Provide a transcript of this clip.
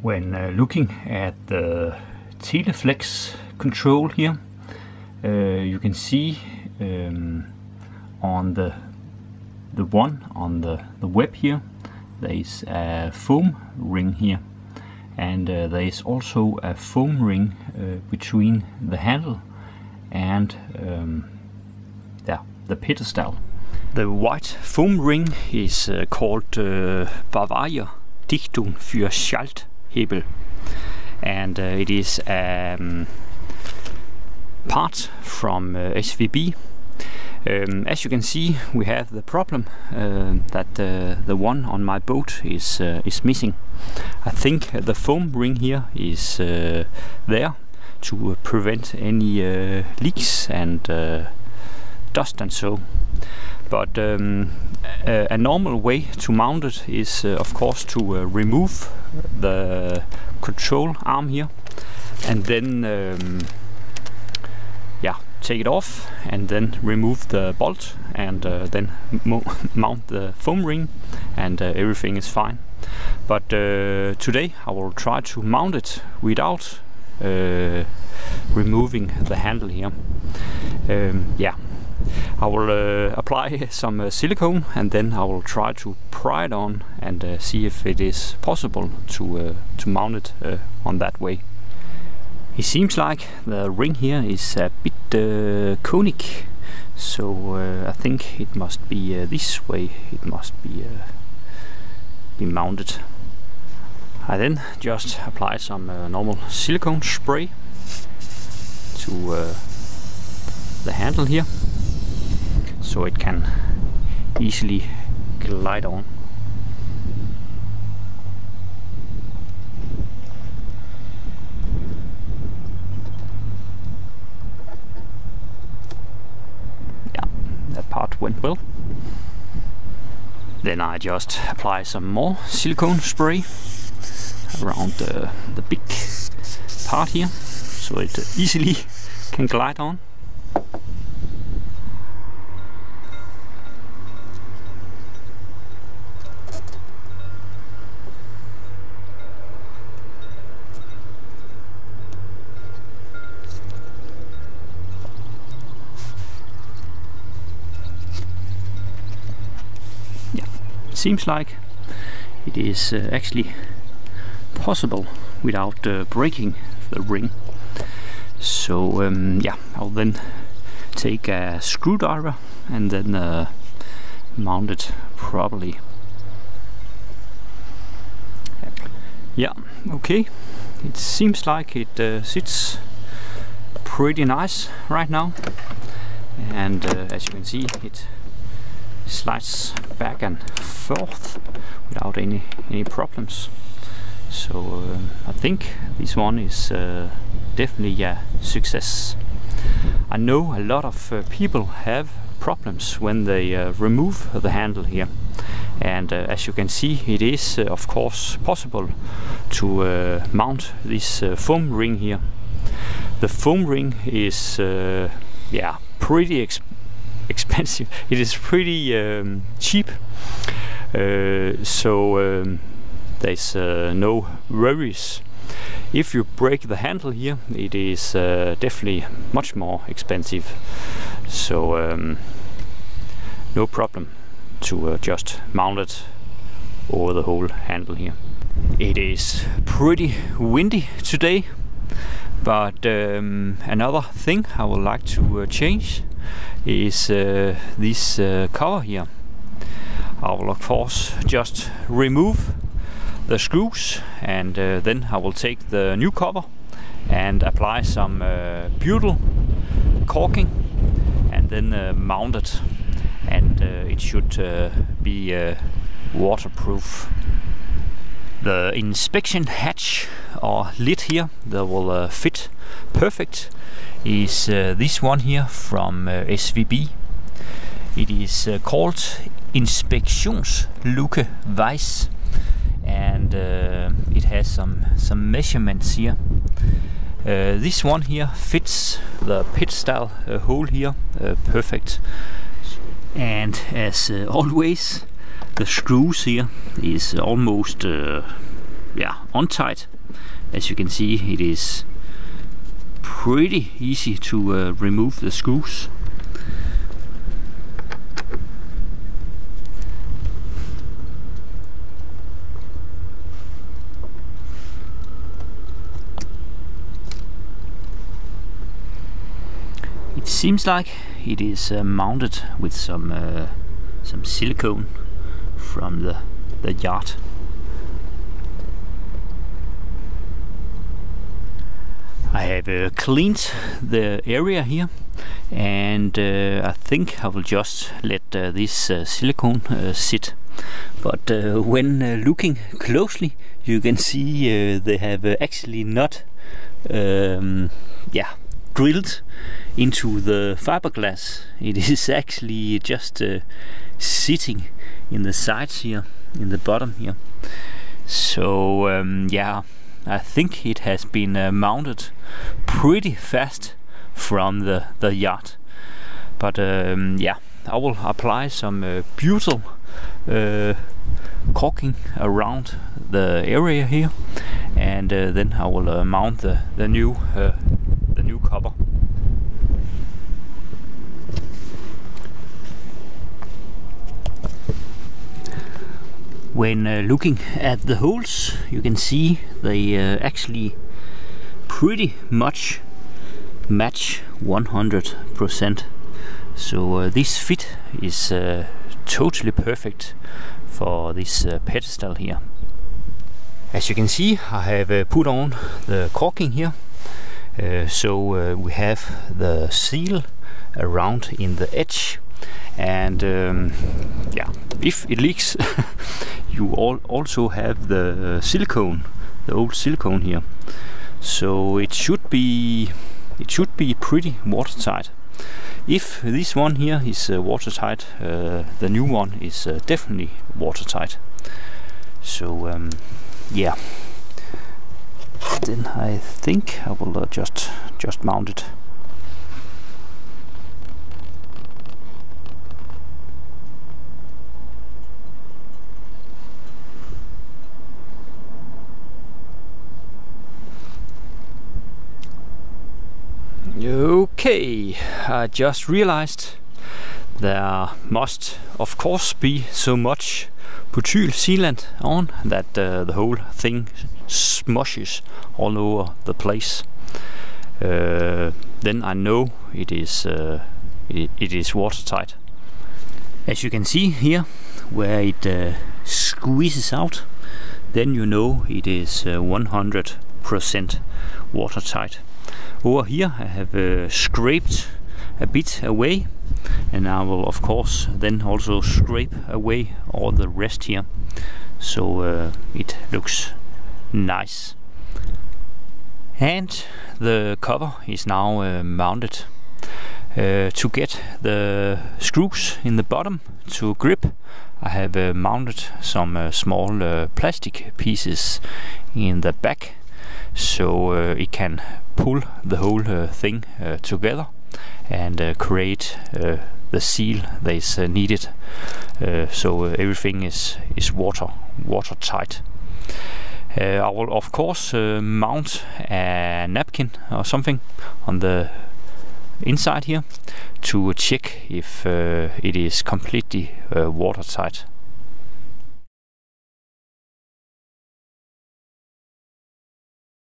When looking at the Teleflex control here, you can see on the one on the web here, there is a foam ring here, and there is also a foam ring between the handle and the pedestal. The white foam ring is called Dichtring für Schalthebel, and it is part from SVB. As you can see, we have the problem that the one on my boat is missing. I think the foam ring here is there to prevent any leaks and dust and so. But a normal way to mount it is of course to remove the control arm here, and then take it off, and then remove the bolt, and then mount the foam ring, and everything is fine. But today I will try to mount it without removing the handle here. I will apply some silicone, and then I will try to pry it on and see if it is possible to mount it on that way. It seems like the ring here is a bit conic, so I think it must be this way it must be mounted. I then just apply some normal silicone spray to the handle here, so it can easily glide on. That part went well. Then I just apply some more silicone spray around the big part here, so it easily can glide on. Seems like it is actually possible without breaking the ring. So I'll then take a screwdriver and then mount it properly. Yeah, okay, it seems like it sits pretty nice right now, and as you can see, it slides back and forth without any problems. So I think this one is definitely a success. I know a lot of people have problems when they remove the handle here, and as you can see, it is of course possible to mount this foam ring here. The foam ring is pretty expensive. It is pretty cheap, so there's no worries. If you break the handle here, it is definitely much more expensive, so no problem to just mount it over the whole handle here. It is pretty windy today, but another thing I would like to change is this cover here. I will of course just remove the screws, and then I will take the new cover and apply some butyl caulking, and then mount it, and it should be waterproof. The inspection hatch or lid here that will fit perfect is this one here from SVB. It is called Inspektionsluke weiß, and it has some measurements here. This one here fits the pedestal hole here perfect, and as always, the screws here is almost untight. As you can see, it is pretty easy to remove the screws. It seems like it is mounted with some silicone from the yard. I have cleaned the area here, and I think I will just let this silicone sit. But when looking closely, you can see they have actually not drilled into the fiberglass. It is actually just sitting in the sides here, in the bottom here. So I think it has been mounted pretty fast from the yard. But I will apply some butyl caulking around the area here, and then I will mount the new cover. When looking at the holes, you can see they actually pretty much match 100%. So this fit is totally perfect for this pedestal here. As you can see, I have put on the caulking here. So we have the seal around in the edge, and if it leaks you also have the silicone, the old silicone here, so it should be pretty watertight. If this one here is watertight, the new one is definitely watertight. So then I think I will just mount it. Okay, I just realized there must of course be so much butyl sealant on that the whole thing smushes all over the place. Then I know it is watertight. As you can see here, where it squeezes out, then you know it is 100% watertight. Over here I have scraped a bit away, and I will of course then also scrape away all the rest here, so it looks nice. And the cover is now mounted. To get the screws in the bottom to grip, I have mounted some small plastic pieces in the back, so it can pull the whole thing together and create the seal that is needed, so everything is watertight. I will of course mount a napkin or something on the inside here to check if it is completely watertight.